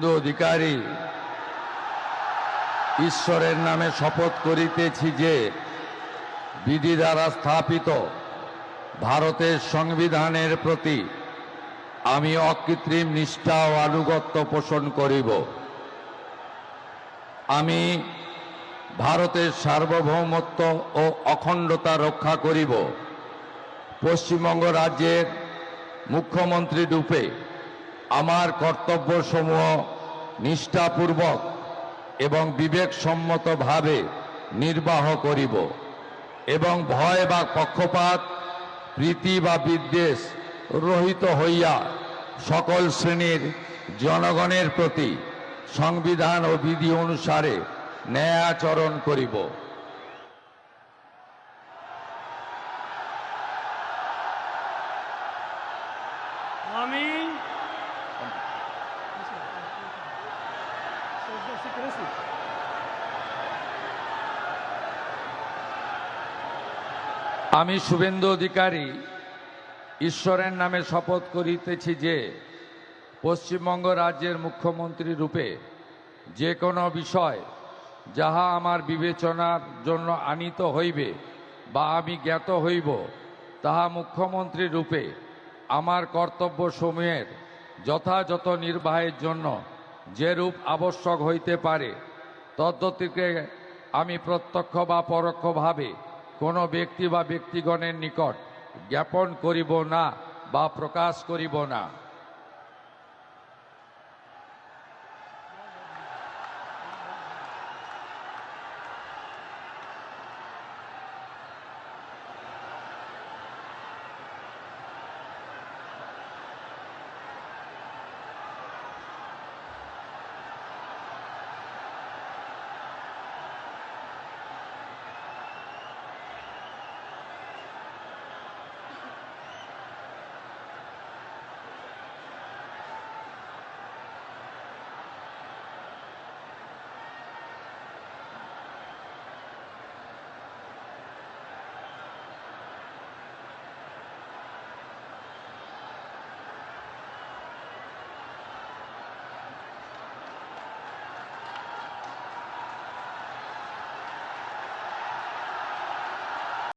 অধিকারী ঈশ্বরের নামে শপথ করিতেছি যে বিধি দ্বারা স্থাপিত ভারতের সংবিধানের প্রতি আমি অকৃত্রিম নিষ্ঠা ও আনুগত্য পোষণ করিব। আমি ভারতের সার্বভৌমত্ব ও অখণ্ডতা রক্ষা করিব। পশ্চিমবঙ্গ রাজ্যের মুখ্যমন্ত্রী রূপে আমার কর্তব্যসমূহ নিষ্ঠাপূর্বক এবং বিবেকসম্মতভাবে নির্বাহ করিব এবং ভয় বা পক্ষপাত, প্রীতি বা বিদ্বেষ রহিত হইয়া সকল শ্রেণীর জনগণের প্রতি সংবিধান ও বিধি অনুসারে ন্যায়াচরণ করিব। আমি শুভেন্দু অধিকারী ঈশ্বরের নামে শপথ করিতেছি যে পশ্চিমবঙ্গ রাজ্যের মুখ্যমন্ত্রী রূপে যে কোনো বিষয় যাহা আমার বিবেচনার জন্য আনীত হইবে বা আমি জ্ঞাত হইব, তাহা মুখ্যমন্ত্রী রূপে আমার কর্তব্যসমূহের যথাযথ নির্বাহের জন্য যেরূপ আবশ্যক হইতে পারে তদ্গতিকে আমি প্রত্যক্ষ বা পরোক্ষভাবে কোনো ব্যক্তি বা ব্যক্তিগণের নিকট জ্ঞাপন করিব না বা প্রকাশ করিব না।